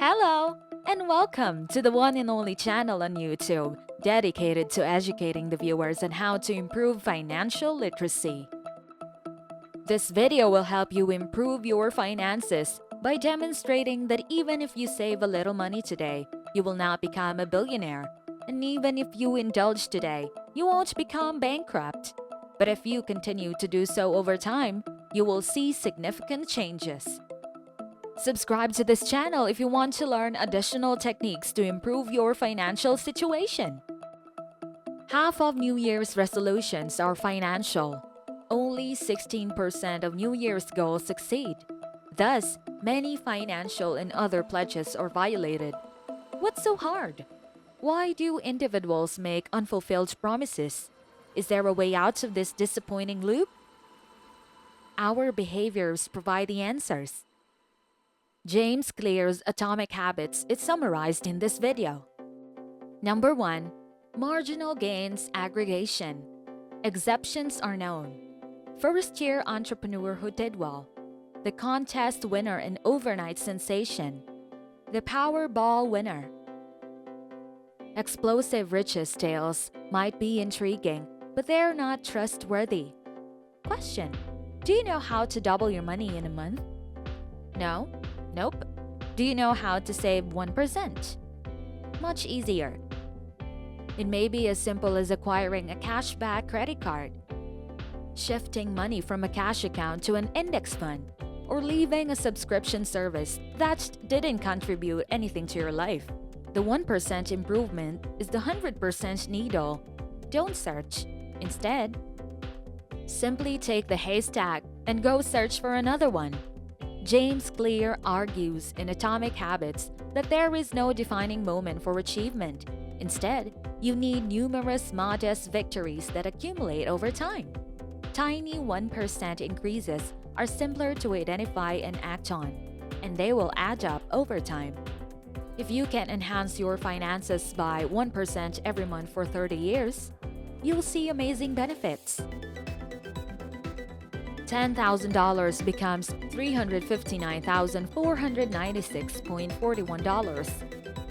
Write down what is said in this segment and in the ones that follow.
Hello, and welcome to the one and only channel on YouTube dedicated to educating the viewers on how to improve financial literacy. This video will help you improve your finances by demonstrating that even if you save a little money today, you will not become a billionaire. And even if you indulge today, you won't become bankrupt. But if you continue to do so over time, you will see significant changes. Subscribe to this channel if you want to learn additional techniques to improve your financial situation. Half of New Year's resolutions are financial. Only 16% of New Year's goals succeed. Thus, many financial and other pledges are violated. What's so hard? Why do individuals make unfulfilled promises? Is there a way out of this disappointing loop? Our behaviors provide the answers. James Clear's Atomic Habits is summarized in this video. Number 1. Marginal gains aggregation. Exceptions are known. First-year entrepreneur who did well. The contest winner and overnight sensation. The Powerball winner. Explosive riches tales might be intriguing, but they're not trustworthy. Question: do you know how to double your money in a month? No? Nope. Do you know how to save 1%? Much easier. It may be as simple as acquiring a cashback credit card, shifting money from a cash account to an index fund, or leaving a subscription service that didn't contribute anything to your life. The 1% improvement is the 100% needle. Don't search. Instead, simply take the haystack and go search for another one. James Clear argues in Atomic Habits that there is no defining moment for achievement. Instead, you need numerous modest victories that accumulate over time. Tiny 1% increases are simpler to identify and act on, and they will add up over time. If you can enhance your finances by 1% every month for 30 years, you'll see amazing benefits. $10,000 becomes $359,496.41,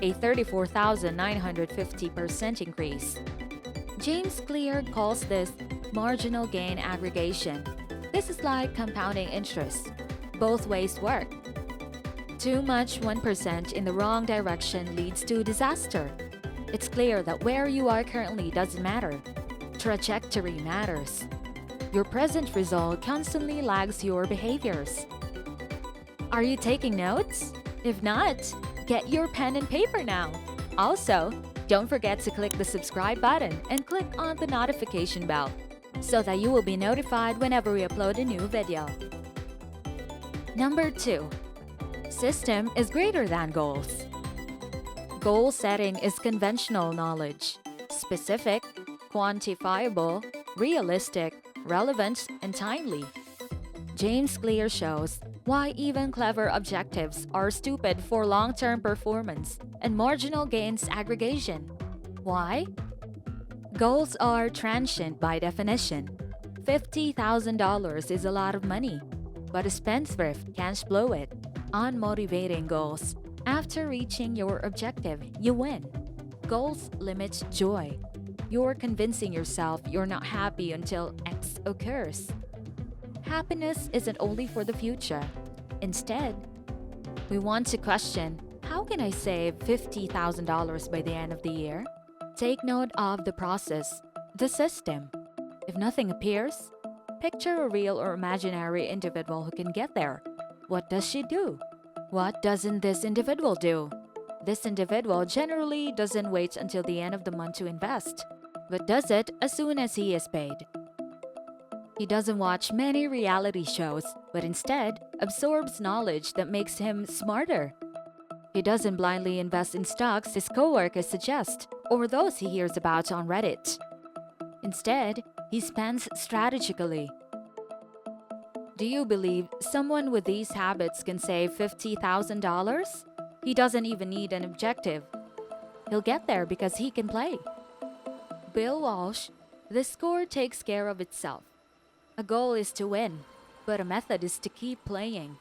a 34,950% increase. James Clear calls this marginal gain aggregation. This is like compounding interest. Both ways work. Too much 1% in the wrong direction leads to disaster. It's clear that where you are currently doesn't matter. Trajectory matters. Your present result constantly lags your behaviors. Are you taking notes? If not, get your pen and paper now. Also, don't forget to click the subscribe button and click on the notification bell so that you will be notified whenever we upload a new video. Number 2. System is greater than goals. Goal setting is conventional knowledge. Specific, quantifiable, realistic, relevant, and timely. James Clear shows why even clever objectives are stupid for long-term performance and marginal gains aggregation. Why? Goals are transient by definition. $50,000 is a lot of money, but a spendthrift can't blow it on motivating goals. After reaching your objective, you win. Goals limit joy. You're convincing yourself you're not happy until X occurs. Happiness isn't only for the future. Instead, we want to question, how can I save $50,000 by the end of the year? Take note of the process, the system. If nothing appears, picture a real or imaginary individual who can get there. What does she do? What doesn't this individual do? This individual generally doesn't wait until the end of the month to invest, but does it as soon as he is paid. He doesn't watch many reality shows, but instead absorbs knowledge that makes him smarter. He doesn't blindly invest in stocks his coworkers suggest or those he hears about on Reddit. Instead, he spends strategically. Do you believe someone with these habits can save $50,000? He doesn't even need an objective. He'll get there because he can play. Bill Walsh, the score takes care of itself. A goal is to win, but a method is to keep playing.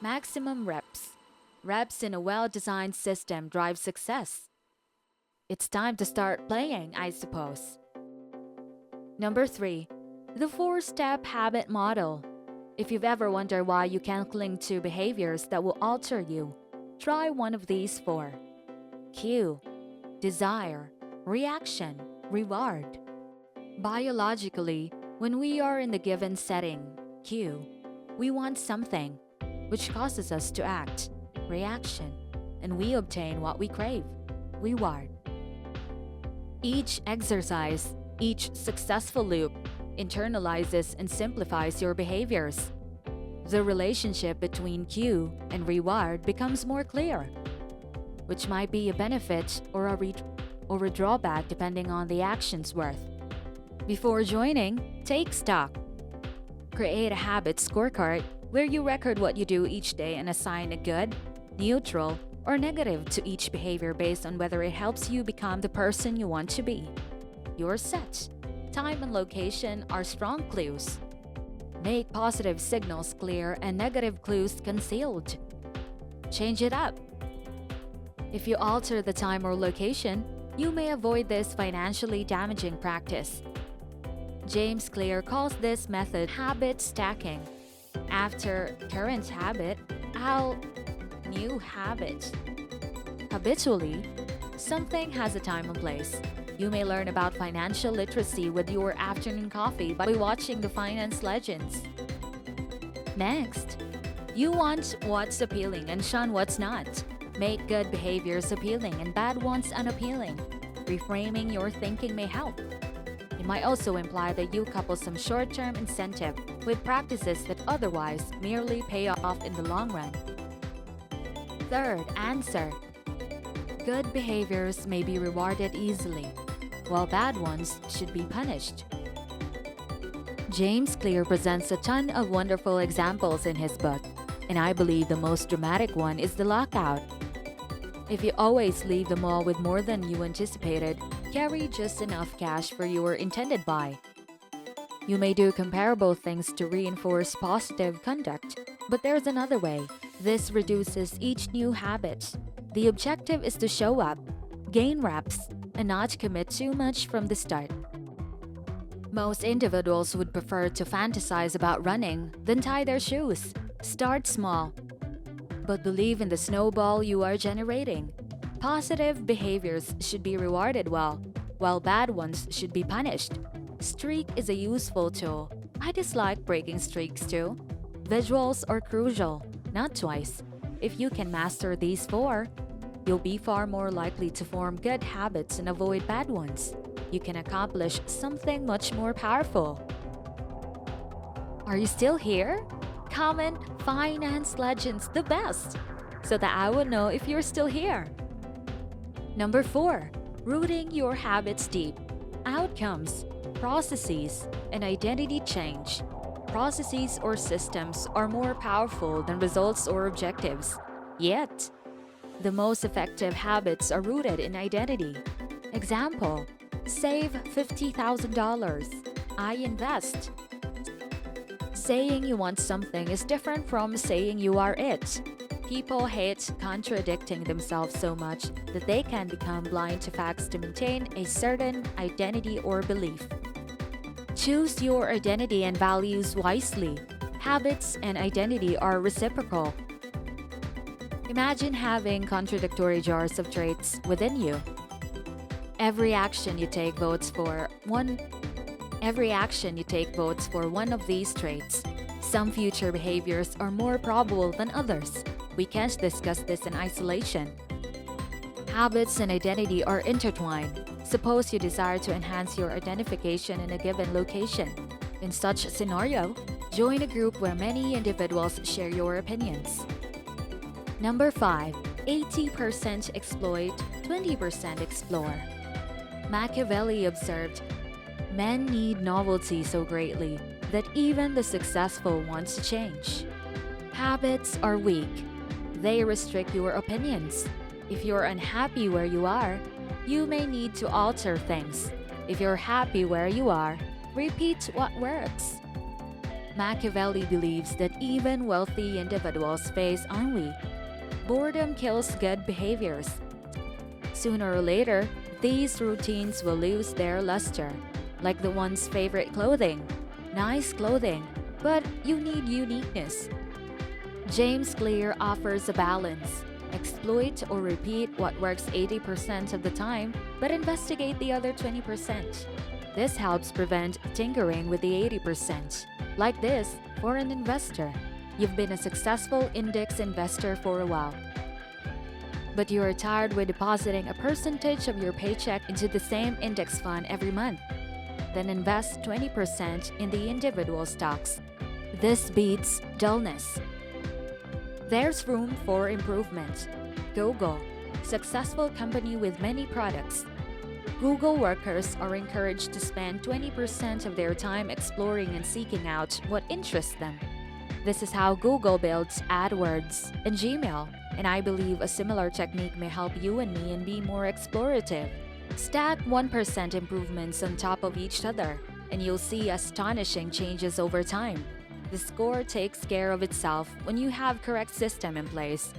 Maximum reps. Reps in a well-designed system drive success. It's time to start playing, I suppose. Number 3. The 4-step habit model. If you've ever wondered why you can't cling to behaviors that will alter you, try one of these 4. Cue, desire, reaction, reward. Biologically, when we are in the given setting, cue, we want something, which causes us to act, reaction, and we obtain what we crave, reward. Each exercise, each successful loop, internalizes and simplifies your behaviors. The relationship between cue and reward becomes more clear, which might be a benefit or a drawback depending on the action's worth. Before joining, take stock. Create a habit scorecard where you record what you do each day and assign a good, neutral, or negative to each behavior based on whether it helps you become the person you want to be. You're set. Time and location are strong clues. Make positive signals clear and negative clues concealed. Change it up. If you alter the time or location, you may avoid this financially damaging practice. James Clear calls this method habit stacking. After current habit, new habit. Habitually, something has a time and place. You may learn about financial literacy with your afternoon coffee by watching the Finance Legends. Next, you want what's appealing and shun what's not. Make good behaviors appealing and bad ones unappealing. Reframing your thinking may help. It might also imply that you couple some short-term incentive with practices that otherwise merely pay off in the long run. Third answer. Good behaviors may be rewarded easily, while bad ones should be punished. James Clear presents a ton of wonderful examples in his book, and I believe the most dramatic one is the lockout. If you always leave the mall with more than you anticipated, carry just enough cash for your intended buy. You may do comparable things to reinforce positive conduct, but there's another way. This reduces each new habit. The objective is to show up, gain reps, and not commit too much from the start. Most individuals would prefer to fantasize about running than tie their shoes. Start small, but believe in the snowball you are generating. Positive behaviors should be rewarded well, while bad ones should be punished. Streak is a useful tool. I dislike breaking streaks too. Visuals are crucial, not twice. If you can master these 4, you'll be far more likely to form good habits and avoid bad ones. You can accomplish something much more powerful. Are you still here? Comment Finance Legends the best so that I will know if you're still here. Number 4. Rooting your habits deep. Outcomes, processes, and identity change. Processes or systems are more powerful than results or objectives. Yet, the most effective habits are rooted in identity. Example, save $50,000. I invest. Saying you want something is different from saying you are it. People hate contradicting themselves so much that they can become blind to facts to maintain a certain identity or belief. Choose your identity and values wisely. Habits and identity are reciprocal. Imagine having contradictory jars of traits within you. Every action you take votes for one of these traits. Some future behaviors are more probable than others. We can't discuss this in isolation. Habits and identity are intertwined. Suppose you desire to enhance your identification in a given location. In such a scenario, join a group where many individuals share your opinions. Number 5. 80% exploit, 20% explore. Machiavelli observed, men need novelty so greatly that even the successful want to change. Habits are weak. They restrict your opinions. If you're unhappy where you are, you may need to alter things. If you're happy where you are, repeat what works. Machiavelli believes that even wealthy individuals face ennui. Boredom kills good behaviors. Sooner or later, these routines will lose their luster, like the one's favorite clothing. Nice clothing, but you need uniqueness. James Clear offers a balance. Exploit or repeat what works 80% of the time, but investigate the other 20%. This helps prevent tinkering with the 80%. Like this, for an investor, you've been a successful index investor for a while. But you are tired with depositing a percentage of your paycheck into the same index fund every month. Then invest 20% in the individual stocks. This beats dullness. There's room for improvement. Google, successful company with many products. Google workers are encouraged to spend 20% of their time exploring and seeking out what interests them. This is how Google builds AdWords and Gmail, and I believe a similar technique may help you and me and be more explorative. Stack 1% improvements on top of each other, and you'll see astonishing changes over time. The score takes care of itself when you have correct system in place.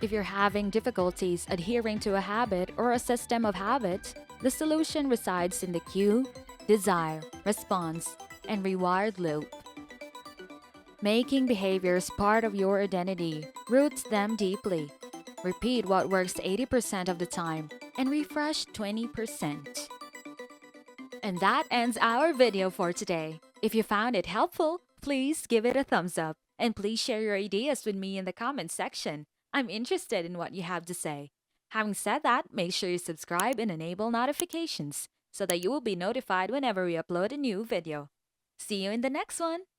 If you're having difficulties adhering to a habit or a system of habits, the solution resides in the cue, desire, response, and reward loop. Making behaviors part of your identity roots them deeply. Repeat what works 80% of the time and refresh 20%. And that ends our video for today. If you found it helpful, please give it a thumbs up and please share your ideas with me in the comments section. I'm interested in what you have to say. Having said that, make sure you subscribe and enable notifications so that you will be notified whenever we upload a new video. See you in the next one!